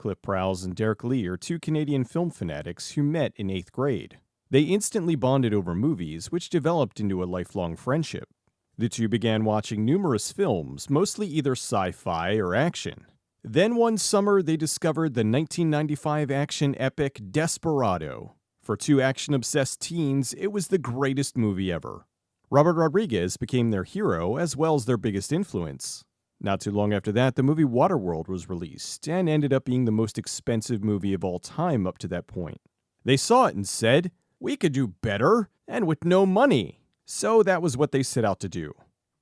Clif Prowse and Derek Lee are two Canadian film fanatics who met in 8th grade. They instantly bonded over movies, which developed into a lifelong friendship. The two began watching numerous films, mostly either sci-fi or action. Then one summer, they discovered the 1995 action epic Desperado. For two action-obsessed teens, it was the greatest movie ever. Robert Rodriguez became their hero as well as their biggest influence. Not too long after that, the movie Waterworld was released and ended up being the most expensive movie of all time up to that point. They saw it and said, "We could do better, and with no money." So that was what they set out to do.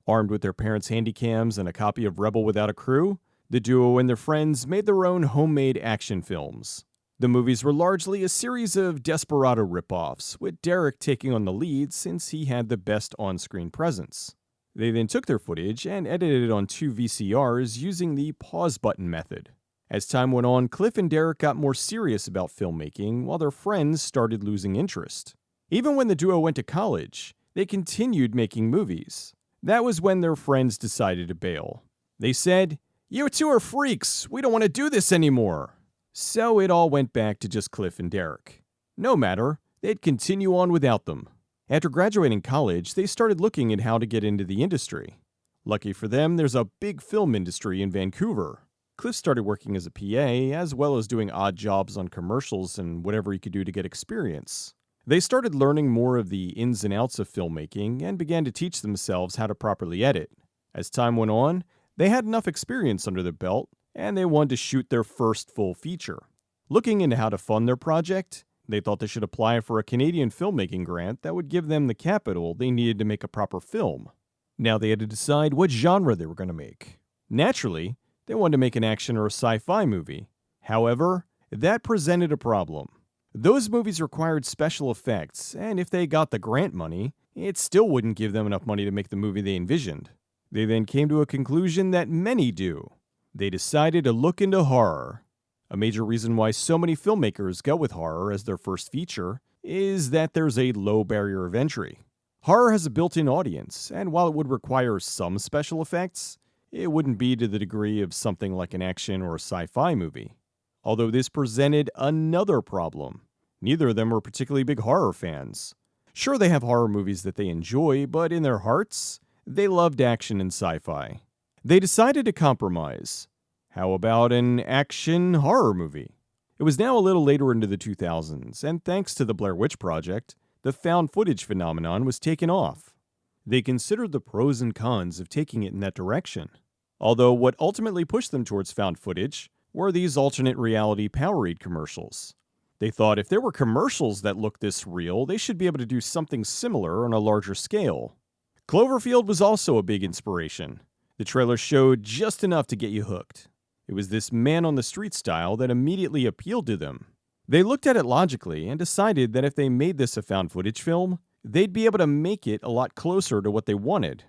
Armed with their parents' handycams and a copy of Rebel Without a Crew, the duo and their friends made their own homemade action films. The movies were largely a series of Desperado ripoffs, with Derek taking on the lead since he had the best on-screen presence. They then took their footage and edited it on 2 VCRs using the pause button method. As time went on, Clif and Derek got more serious about filmmaking, while their friends started losing interest. Even when the duo went to college, they continued making movies. That was when their friends decided to bail. They said, "You two are freaks, we don't want to do this anymore." So it all went back to just Clif and Derek. No matter, they'd continue on without them. After graduating college, they started looking at how to get into the industry. Lucky for them, there's a big film industry in Vancouver. Clif started working as a PA, as well as doing odd jobs on commercials and whatever he could do to get experience. They started learning more of the ins and outs of filmmaking and began to teach themselves how to properly edit. As time went on, they had enough experience under their belt, and they wanted to shoot their first full feature. Looking into how to fund their project, they thought they should apply for a Canadian filmmaking grant that would give them the capital they needed to make a proper film. Now they had to decide what genre they were going to make. Naturally, they wanted to make an action or a sci-fi movie. However, that presented a problem. Those movies required special effects, and if they got the grant money, it still wouldn't give them enough money to make the movie they envisioned. They then came to a conclusion that many do. They decided to look into horror. A major reason why so many filmmakers go with horror as their first feature is that there's a low barrier of entry. Horror has a built-in audience, and while it would require some special effects, it wouldn't be to the degree of something like an action or a sci-fi movie. Although this presented another problem. Neither of them were particularly big horror fans. Sure, they have horror movies that they enjoy, but in their hearts, they loved action and sci-fi. They decided to compromise. How about an action horror movie? It was now a little later into the 2000s, and thanks to the Blair Witch Project, the found footage phenomenon was taken off. They considered the pros and cons of taking it in that direction. Although what ultimately pushed them towards found footage were these alternate reality Powerade commercials. They thought if there were commercials that looked this real, they should be able to do something similar on a larger scale. Cloverfield was also a big inspiration. The trailer showed just enough to get you hooked. It was this man-on-the-street style that immediately appealed to them. They looked at it logically and decided that if they made this a found footage film, they'd be able to make it a lot closer to what they wanted.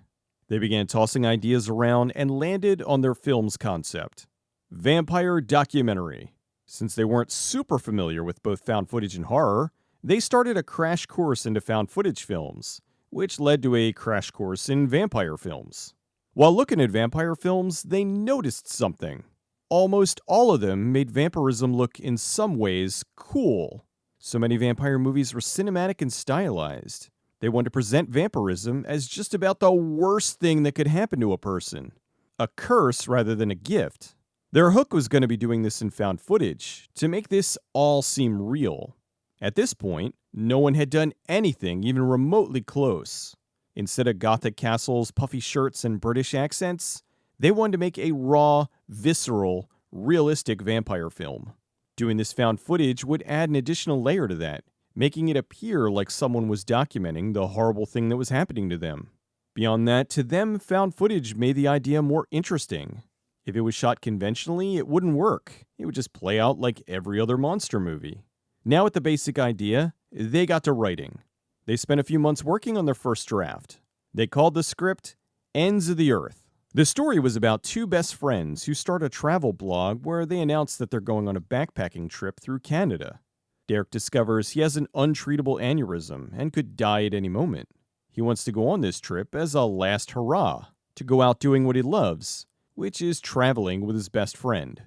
They began tossing ideas around and landed on their film's concept. Vampire documentary. Since they weren't super familiar with both found footage and horror, they started a crash course into found footage films, which led to a crash course in vampire films. While looking at vampire films, they noticed something. Almost all of them made vampirism look in some ways cool. So many vampire movies were cinematic and stylized. They wanted to present vampirism as just about the worst thing that could happen to a person. A curse rather than a gift. Their hook was going to be doing this in found footage, to make this all seem real. At this point, no one had done anything even remotely close. Instead of gothic castles, puffy shirts, and British accents, they wanted to make a raw, visceral, realistic vampire film. Doing this found footage would add an additional layer to that, making it appear like someone was documenting the horrible thing that was happening to them. Beyond that, to them, found footage made the idea more interesting. If it was shot conventionally, it wouldn't work. It would just play out like every other monster movie. Now with the basic idea, they got to writing. They spent a few months working on their first draft. They called the script Ends of the Earth. The story was about two best friends who start a travel blog where they announce that they're going on a backpacking trip through Canada. Derek discovers he has an untreatable aneurysm and could die at any moment. He wants to go on this trip as a last hurrah, to go out doing what he loves, which is traveling with his best friend.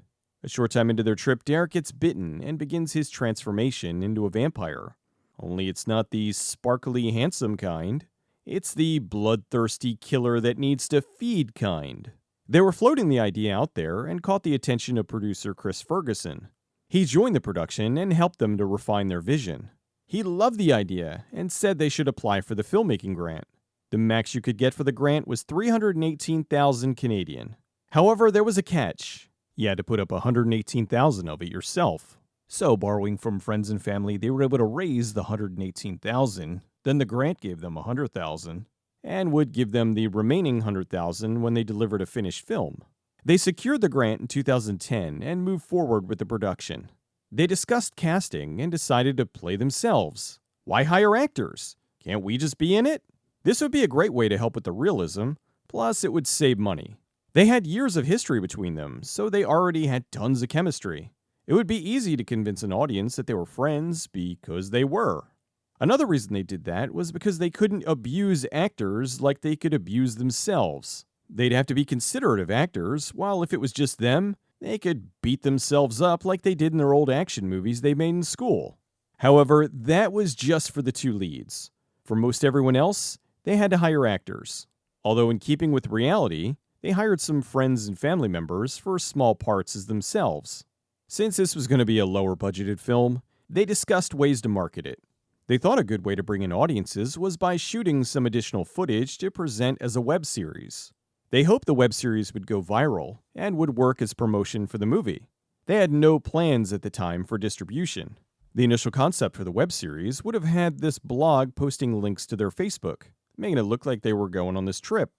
A short time into their trip, Derek gets bitten and begins his transformation into a vampire. Only it's not the sparkly, handsome kind. It's the bloodthirsty killer that needs to feed kind. They were floating the idea out there and caught the attention of producer Chris Ferguson. He joined the production and helped them to refine their vision. He loved the idea and said they should apply for the filmmaking grant. The max you could get for the grant was $318,000 Canadian. However, there was a catch. You had to put up $118,000 of it yourself. So, borrowing from friends and family, they were able to raise the $118,000. Then the grant gave them $100,000 and would give them the remaining $100,000 when they delivered a finished film. They secured the grant in 2010 and moved forward with the production. They discussed casting and decided to play themselves. Why hire actors? Can't we just be in it? This would be a great way to help with the realism, plus it would save money. They had years of history between them, so they already had tons of chemistry. It would be easy to convince an audience that they were friends because they were. Another reason they did that was because they couldn't abuse actors like they could abuse themselves. They'd have to be considerate of actors, while if it was just them, they could beat themselves up like they did in their old action movies they made in school. However, that was just for the two leads. For most everyone else, they had to hire actors. Although in keeping with reality, they hired some friends and family members for small parts as themselves. Since this was going to be a lower budgeted film, they discussed ways to market it. They thought a good way to bring in audiences was by shooting some additional footage to present as a web series. They hoped the web series would go viral and would work as promotion for the movie. They had no plans at the time for distribution. The initial concept for the web series would have had this blog posting links to their Facebook, making it look like they were going on this trip.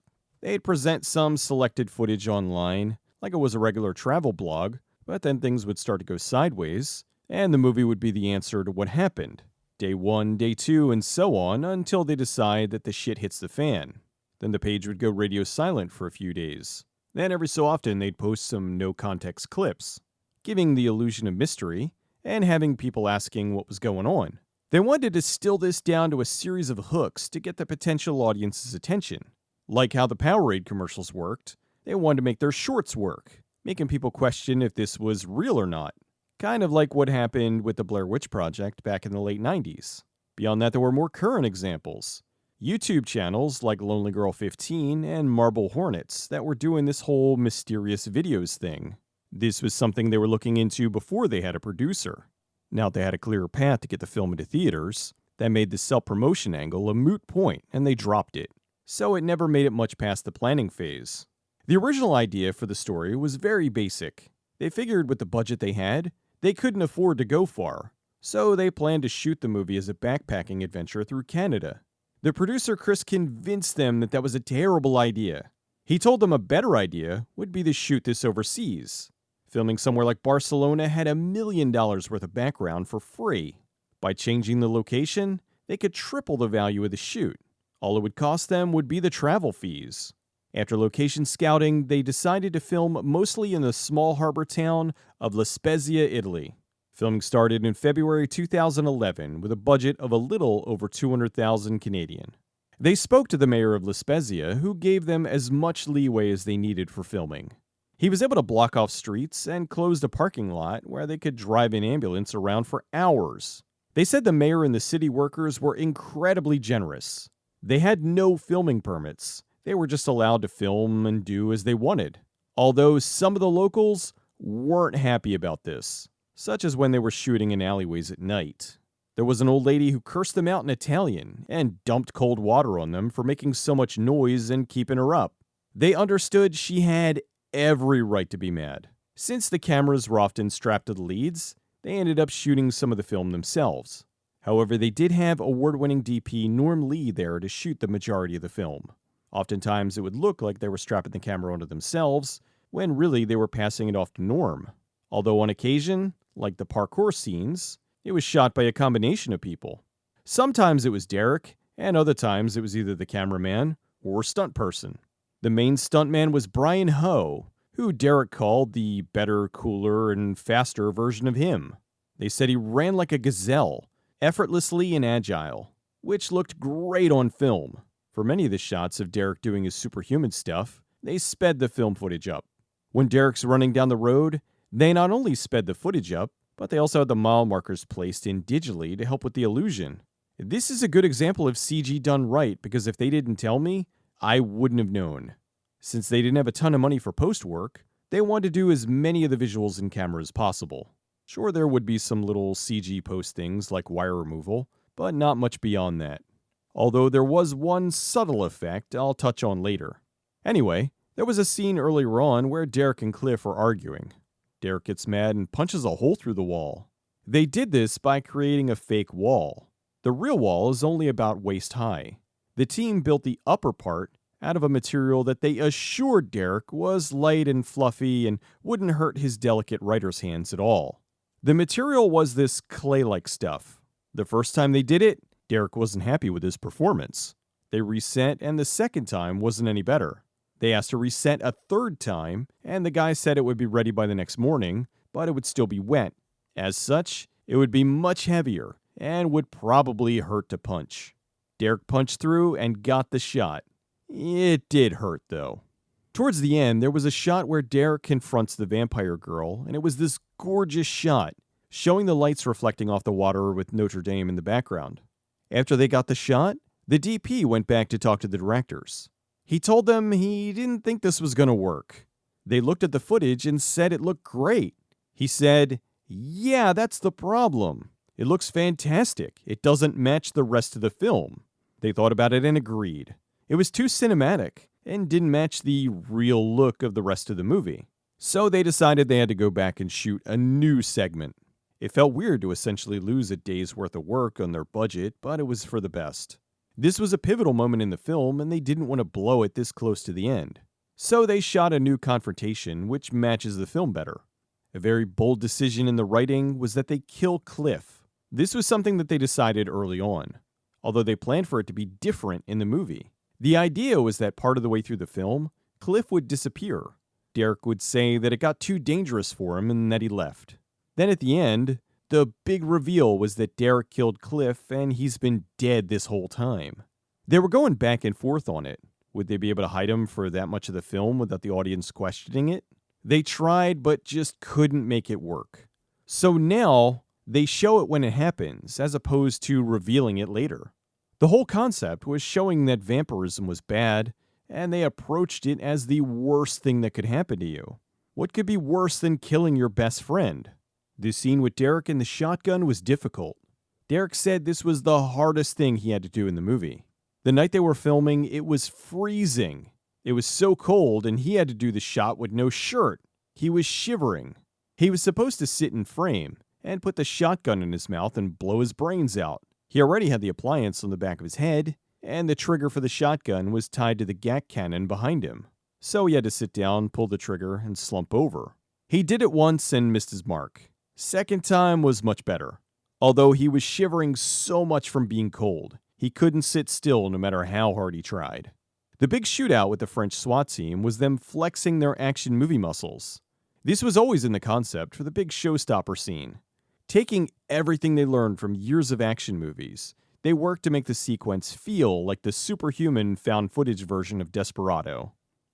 They'd present some selected footage online, like it was a regular travel blog, but then things would start to go sideways, and the movie would be the answer to what happened. Day 1, day 2, and so on until they decide that the shit hits the fan. Then the page would go radio silent for a few days. Then every so often they'd post some no-context clips, giving the illusion of mystery and having people asking what was going on. They wanted to distill this down to a series of hooks to get the potential audience's attention. Like how the Powerade commercials worked, they wanted to make their shorts work, making people question if this was real or not. Kind of like what happened with the Blair Witch Project back in the late 90s. Beyond that, there were more current examples. YouTube channels like Lonely Girl 15 and Marble Hornets that were doing this whole mysterious videos thing. This was something they were looking into before they had a producer. Now they had a clearer path to get the film into theaters. That made the self-promotion angle a moot point, and they dropped it. So it never made it much past the planning phase. The original idea for the story was very basic. They figured with the budget they had, they couldn't afford to go far. So they planned to shoot the movie as a backpacking adventure through Canada. The producer Chris convinced them that that was a terrible idea. He told them a better idea would be to shoot this overseas. Filming somewhere like Barcelona had $1 million worth of background for free. By changing the location, they could triple the value of the shoot. All it would cost them would be the travel fees. After location scouting, they decided to film mostly in the small harbor town of La Spezia, Italy. Filming started in February 2011 with a budget of a little over $200,000 Canadian. They spoke to the mayor of La Spezia, who gave them as much leeway as they needed for filming. He was able to block off streets and closed a parking lot where they could drive an ambulance around for hours. They said the mayor and the city workers were incredibly generous. They had no filming permits. They were just allowed to film and do as they wanted. Although some of the locals weren't happy about this, such as when they were shooting in alleyways at night. There was an old lady who cursed them out in Italian and dumped cold water on them for making so much noise and keeping her up. They understood she had every right to be mad. Since the cameras were often strapped to the leads, they ended up shooting some of the film themselves. However, they did have award-winning DP Norm Lee there to shoot the majority of the film. Oftentimes, it would look like they were strapping the camera onto themselves, when really they were passing it off to Norm. Although on occasion, like the parkour scenes, it was shot by a combination of people. Sometimes it was Derek, and other times it was either the cameraman or stunt person. The main stuntman was Brian Ho, who Derek called the better, cooler, and faster version of him. They said he ran like a gazelle, effortlessly and agile, which looked great on film. For many of the shots of Derek doing his superhuman stuff, they sped the film footage up. When Derek's running down the road, They not only sped the footage up, but they also had the mile markers placed in digitally to help with the illusion. This is a good example of CG done right, because if they didn't tell me, I wouldn't have known. Since they didn't have a ton of money for post work, they wanted to do as many of the visuals in camera as possible. Sure, there would be some little CG post things like wire removal, but not much beyond that. Although there was one subtle effect I'll touch on later. Anyway, there was a scene earlier on where Derek and Clif are arguing. Derek gets mad and punches a hole through the wall. They did this by creating a fake wall. The real wall is only about waist high. The team built the upper part out of a material that they assured Derek was light and fluffy and wouldn't hurt his delicate writer's hands at all. The material was this clay-like stuff. The first time they did it, Derek wasn't happy with his performance. They reset, and the second time wasn't any better. They asked to reset a third time, and the guy said it would be ready by the next morning, but it would still be wet. As such, it would be much heavier, and would probably hurt to punch. Derek punched through and got the shot. It did hurt, though. Towards the end, there was a shot where Derek confronts the vampire girl, and it was this gorgeous shot, showing the lights reflecting off the water with Notre Dame in the background. After they got the shot, the DP went back to talk to the directors. He told them he didn't think this was going to work. They looked at the footage and said it looked great. He said, "Yeah, that's the problem. It looks fantastic. It doesn't match the rest of the film." They thought about it and agreed. It was too cinematic and didn't match the real look of the rest of the movie. So they decided they had to go back and shoot a new segment. It felt weird to essentially lose a day's worth of work on their budget, but it was for the best. This was a pivotal moment in the film, and they didn't want to blow it this close to the end. So they shot a new confrontation, which matches the film better. A very bold decision in the writing was that they kill Clif. This was something that they decided early on, although they planned for it to be different in the movie. The idea was that part of the way through the film, Clif would disappear. Derek would say that it got too dangerous for him and that he left. Then at the end, the big reveal was that Derek killed Clif and he's been dead this whole time. They were going back and forth on it. Would they be able to hide him for that much of the film without the audience questioning it? They tried, but just couldn't make it work. So now, they show it when it happens, as opposed to revealing it later. The whole concept was showing that vampirism was bad, and they approached it as the worst thing that could happen to you. What could be worse than killing your best friend? The scene with Derek and the shotgun was difficult. Derek said this was the hardest thing he had to do in the movie. The night they were filming, it was freezing. It was so cold, and he had to do the shot with no shirt. He was shivering. He was supposed to sit in frame and put the shotgun in his mouth and blow his brains out. He already had the appliance on the back of his head, and the trigger for the shotgun was tied to the gat cannon behind him. So he had to sit down, pull the trigger, and slump over. He did it once and missed his mark. Second time was much better. Although he was shivering so much from being cold, he couldn't sit still no matter how hard he tried. The big shootout with the French SWAT team was them flexing their action movie muscles. This was always in the concept for the big showstopper scene. Taking everything they learned from years of action movies, they worked to make the sequence feel like the superhuman found footage version of Desperado.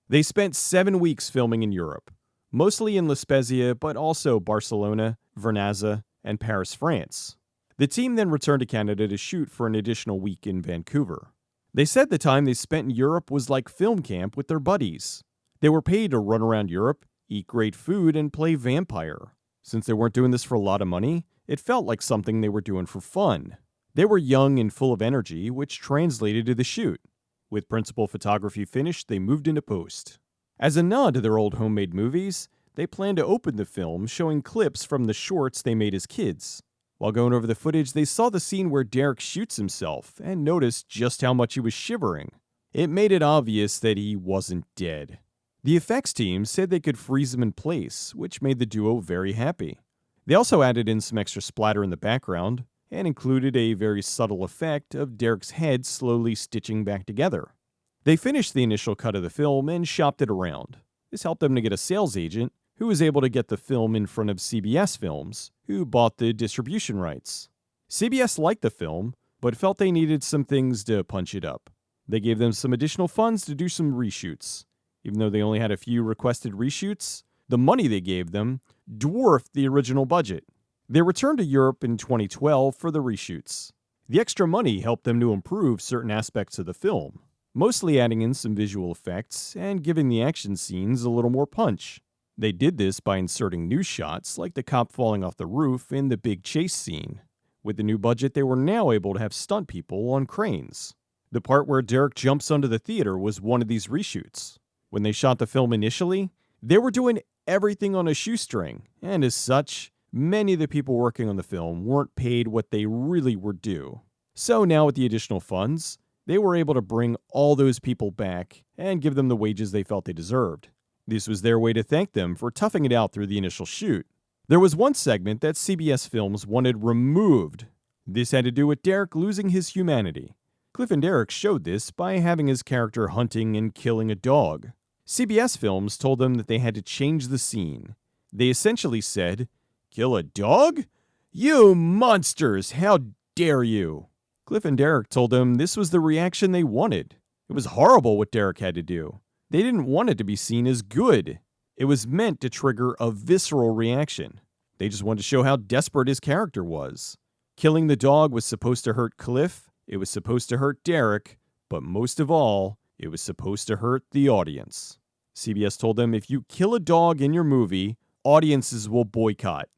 They spent 7 weeks filming in Europe, mostly in La Spezia, but also Barcelona, Vernazza, and Paris, France. The team then returned to Canada to shoot for an additional week in Vancouver. They said the time they spent in Europe was like film camp with their buddies. They were paid to run around Europe, eat great food, and play vampire. Since they weren't doing this for a lot of money, it felt like something they were doing for fun. They were young and full of energy, which translated to the shoot. With principal photography finished, they moved into post. As a nod to their old homemade movies, they planned to open the film showing clips from the shorts they made as kids. While going over the footage, they saw the scene where Derek shoots himself and noticed just how much he was shivering. It made it obvious that he wasn't dead. The effects team said they could freeze him in place, which made the duo very happy. They also added in some extra splatter in the background and included a very subtle effect of Derek's head slowly stitching back together. They finished the initial cut of the film and shopped it around. This helped them to get a sales agent who was able to get the film in front of CBS Films, who bought the distribution rights. CBS liked the film, but felt they needed some things to punch it up. They gave them some additional funds to do some reshoots. Even though they only had a few requested reshoots, The money they gave them dwarfed the original budget. They returned to Europe in 2012 for the reshoots. The extra money helped them to improve certain aspects of the film, mostly adding in some visual effects and giving the action scenes a little more punch. They did this by inserting new shots like the cop falling off the roof in the big chase scene. With the new budget, they were now able to have stunt people on cranes. The part where Derek jumps onto the theater was one of these reshoots. When they shot the film initially, they were doing everything on a shoestring, and as such, many of the people working on the film weren't paid what they really were due. So now with the additional funds, they were able to bring all those people back and give them the wages they felt they deserved. This was their way to thank them for toughing it out through the initial shoot. There was one segment that CBS Films wanted removed. This had to do with Derek losing his humanity. Clif and Derek showed this by having his character hunting and killing a dog. CBS Films told them that they had to change the scene. They essentially said, "Kill a dog? You monsters, how dare you?" Clif and Derek told them this was the reaction they wanted. It was horrible what Derek had to do. They didn't want it to be seen as good. It was meant to trigger a visceral reaction. They just wanted to show how desperate his character was. Killing the dog was supposed to hurt Clif, it was supposed to hurt Derek, but most of all, it was supposed to hurt the audience. CBS told them if you kill a dog in your movie, audiences will boycott.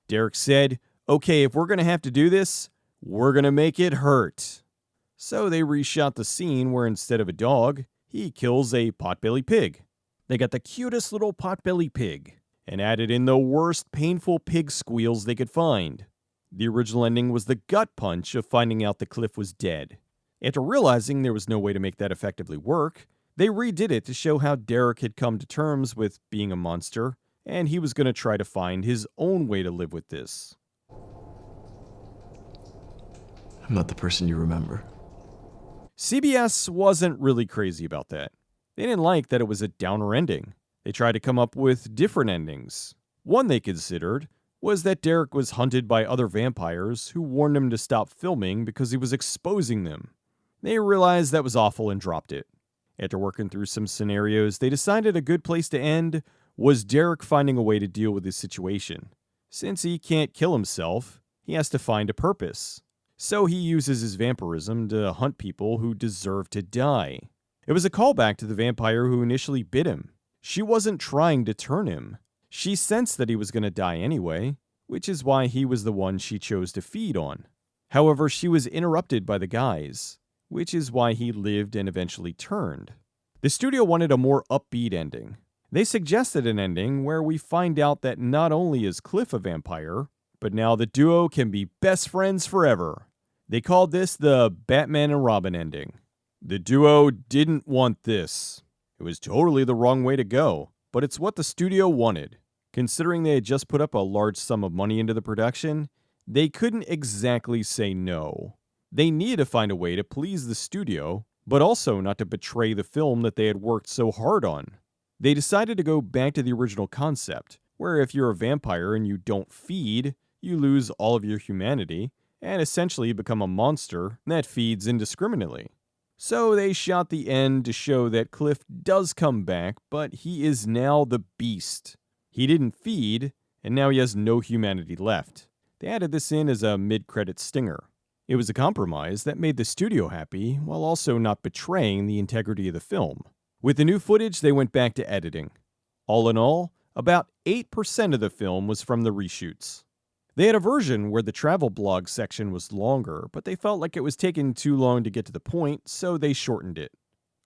Derek said, "Okay, if we're going to have to do this, we're going to make it hurt." So they reshot the scene where instead of a dog, he kills a potbelly pig. They got the cutest little potbelly pig and added in the worst painful pig squeals they could find. The original ending was the gut punch of finding out that Clif was dead. After realizing there was no way to make that effectively work, they redid it to show how Derek had come to terms with being a monster, and he was going to try to find his own way to live with this. I'm not the person you remember. CBS wasn't really crazy about that. They didn't like that it was a downer ending. They tried to come up with different endings. One they considered was that Derek was hunted by other vampires who warned him to stop filming because he was exposing them. They realized that was awful and dropped it. After working through some scenarios, they decided a good place to end was Derek finding a way to deal with his situation. Since he can't kill himself, he has to find a purpose. So he uses his vampirism to hunt people who deserve to die. It was a callback to the vampire who initially bit him. She wasn't trying to turn him. She sensed that he was going to die anyway, which is why he was the one she chose to feed on. However, she was interrupted by the guys, which is why he lived and eventually turned. The studio wanted a more upbeat ending. They suggested an ending where we find out that not only is Clif a vampire, but now the duo can be best friends forever. They called this the Batman and Robin ending. The duo didn't want this. It was totally the wrong way to go, but it's what the studio wanted. Considering they had just put up a large sum of money into the production, they couldn't exactly say no. They needed to find a way to please the studio, but also not to betray the film that they had worked so hard on. They decided to go back to the original concept, where if you're a vampire and you don't feed, you lose all of your humanity, and essentially become a monster that feeds indiscriminately. So they shot the end to show that Clif does come back, but he is now the beast. He didn't feed, and now he has no humanity left. They added this in as a mid-credit stinger. It was a compromise that made the studio happy, while also not betraying the integrity of the film. With the new footage, they went back to editing. All in all, about 8% of the film was from the reshoots. They had a version where the travel blog section was longer, but they felt like it was taking too long to get to the point, so they shortened it.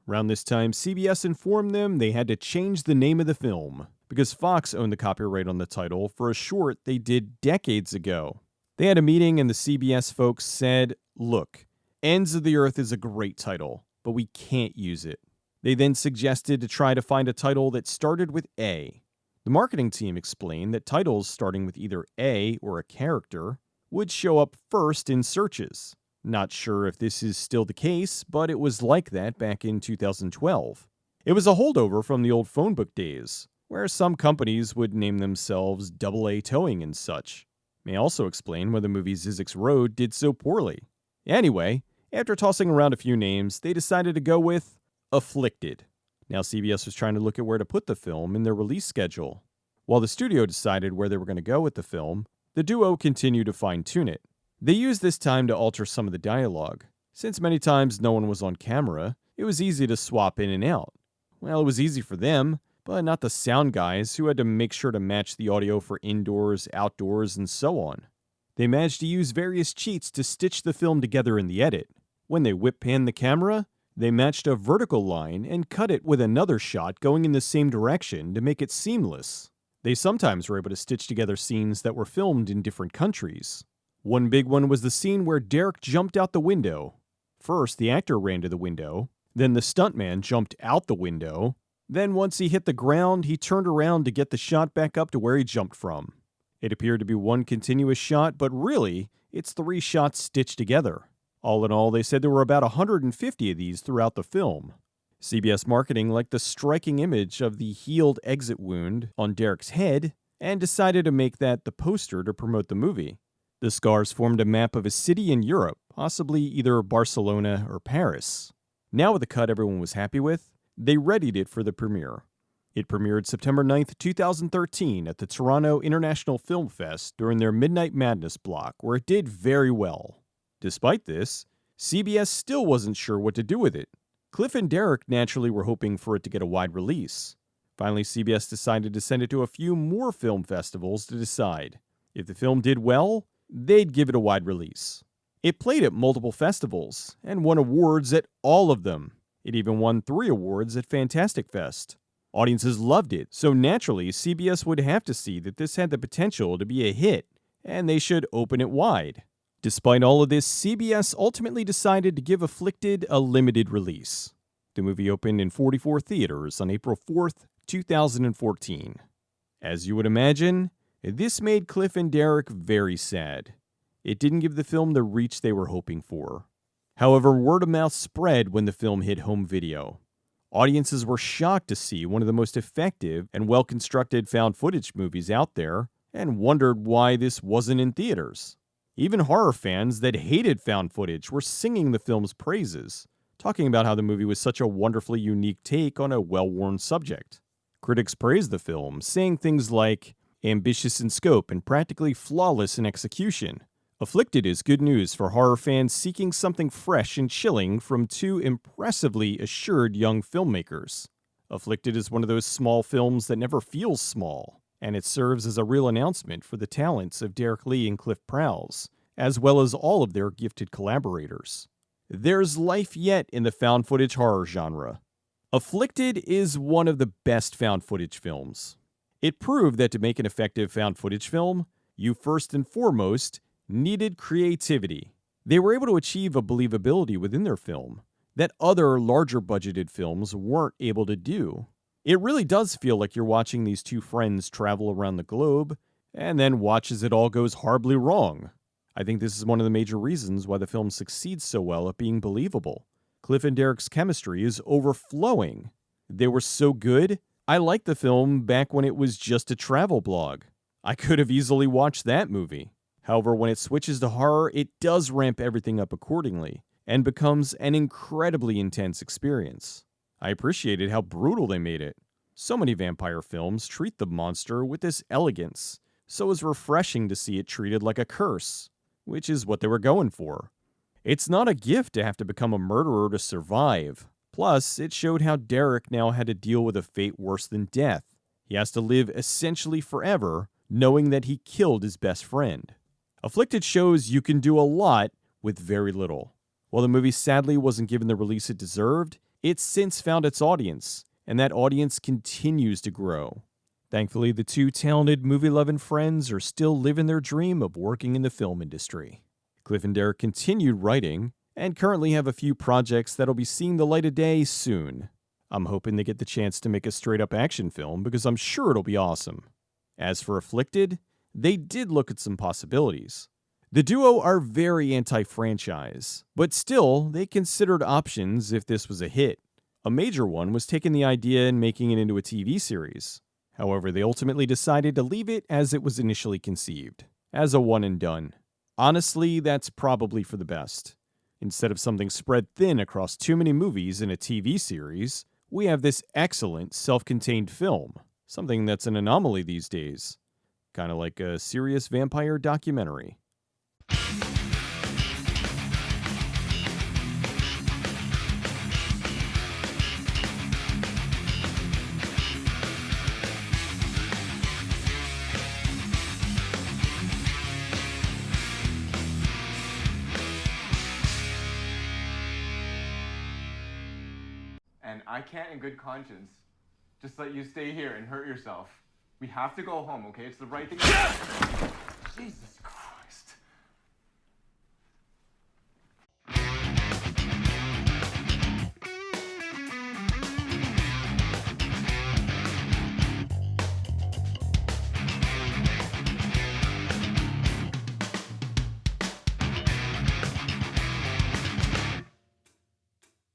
Around this time, CBS informed them they had to change the name of the film, because Fox owned the copyright on the title for a short they did decades ago. They had a meeting and the CBS folks said, "Look, Ends of the Earth is a great title, but we can't use it." They then suggested to try to find a title that started with A. The marketing team explained that titles starting with either A or a character would show up first in searches. Not sure if this is still the case, but it was like that back in 2012. It was a holdover from the old phone book days, where some companies would name themselves AA Towing and such. May also explain why the movie Zizek's Road did so poorly. Anyway, after tossing around a few names, they decided to go with Afflicted. Now CBS was trying to look at where to put the film in their release schedule. While the studio decided where they were going to go with the film, the duo continued to fine-tune it. They used this time to alter some of the dialogue. Since many times no one was on camera, it was easy to swap in and out. Well, it was easy for them, but not the sound guys who had to make sure to match the audio for indoors, outdoors, and so on. They managed to use various cheats to stitch the film together in the edit. When they whip-panned the camera, they matched a vertical line and cut it with another shot going in the same direction to make it seamless. They sometimes were able to stitch together scenes that were filmed in different countries. One big one was the scene where Derek jumped out the window. First, the actor ran to the window, then the stuntman jumped out the window, then once he hit the ground, he turned around to get the shot back up to where he jumped from. It appeared to be one continuous shot, but really, it's 3 shots stitched together. All in all, they said there were about 150 of these throughout the film. CBS Marketing liked the striking image of the healed exit wound on Derek's head and decided to make that the poster to promote the movie. The scars formed a map of a city in Europe, possibly either Barcelona or Paris. Now with the cut everyone was happy with, they readied it for the premiere. It premiered September 9th, 2013 at the Toronto International Film Fest during their Midnight Madness block, where it did very well. Despite this, CBS still wasn't sure what to do with it. Clif and Derek naturally were hoping for it to get a wide release. Finally, CBS decided to send it to a few more film festivals to decide. If the film did well, they'd give it a wide release. It played at multiple festivals and won awards at all of them. It even won 3 awards at Fantastic Fest. Audiences loved it, so naturally CBS would have to see that this had the potential to be a hit, and they should open it wide. Despite all of this, CBS ultimately decided to give Afflicted a limited release. The movie opened in 44 theaters on April 4th, 2014. As you would imagine, this made Clif and Derek very sad. It didn't give the film the reach they were hoping for. However, word of mouth spread when the film hit home video. Audiences were shocked to see one of the most effective and well-constructed found footage movies out there and wondered why this wasn't in theaters. Even horror fans that hated found footage were singing the film's praises, talking about how the movie was such a wonderfully unique take on a well-worn subject. Critics praised the film, saying things like, ambitious in scope and practically flawless in execution. Afflicted is good news for horror fans seeking something fresh and chilling from 2 impressively assured young filmmakers. Afflicted is one of those small films that never feels small, and it serves as a real announcement for the talents of Derek Lee and Clif Prowse, as well as all of their gifted collaborators. There's life yet in the found footage horror genre. Afflicted is one of the best found footage films. It proved that to make an effective found footage film, you first and foremost needed creativity. They were able to achieve a believability within their film that other larger budgeted films weren't able to do. It really does feel like you're watching these 2 friends travel around the globe and then watch as it all goes horribly wrong. I think this is one of the major reasons why the film succeeds so well at being believable. Clif and Derek's chemistry is overflowing. They were so good, I liked the film back when it was just a travel blog. I could have easily watched that movie. However, when it switches to horror, it does ramp everything up accordingly and becomes an incredibly intense experience. I appreciated how brutal they made it. So many vampire films treat the monster with this elegance, so it was refreshing to see it treated like a curse, which is what they were going for. It's not a gift to have to become a murderer to survive. Plus, it showed how Derek now had to deal with a fate worse than death. He has to live essentially forever, knowing that he killed his best friend. Afflicted shows you can do a lot with very little. While the movie sadly wasn't given the release it deserved, it's since found its audience, and that audience continues to grow. Thankfully, the 2 talented movie-loving friends are still living their dream of working in the film industry. Clif and Derek continued writing, and currently have a few projects that'll be seeing the light of day soon. I'm hoping they get the chance to make a straight-up action film because I'm sure it'll be awesome. As for Afflicted, they did look at some possibilities. The duo are very anti-franchise, but still, they considered options if this was a hit. A major one was taking the idea and making it into a TV series. However, they ultimately decided to leave it as it was initially conceived, as a one and done. Honestly, that's probably for the best. Instead of something spread thin across too many movies in a TV series, we have this excellent self-contained film. something that's an anomaly these days, kind of like a serious vampire documentary. And I can't in good conscience just let you stay here and hurt yourself. We have to go home, okay? It's the right thing. Jesus Christ.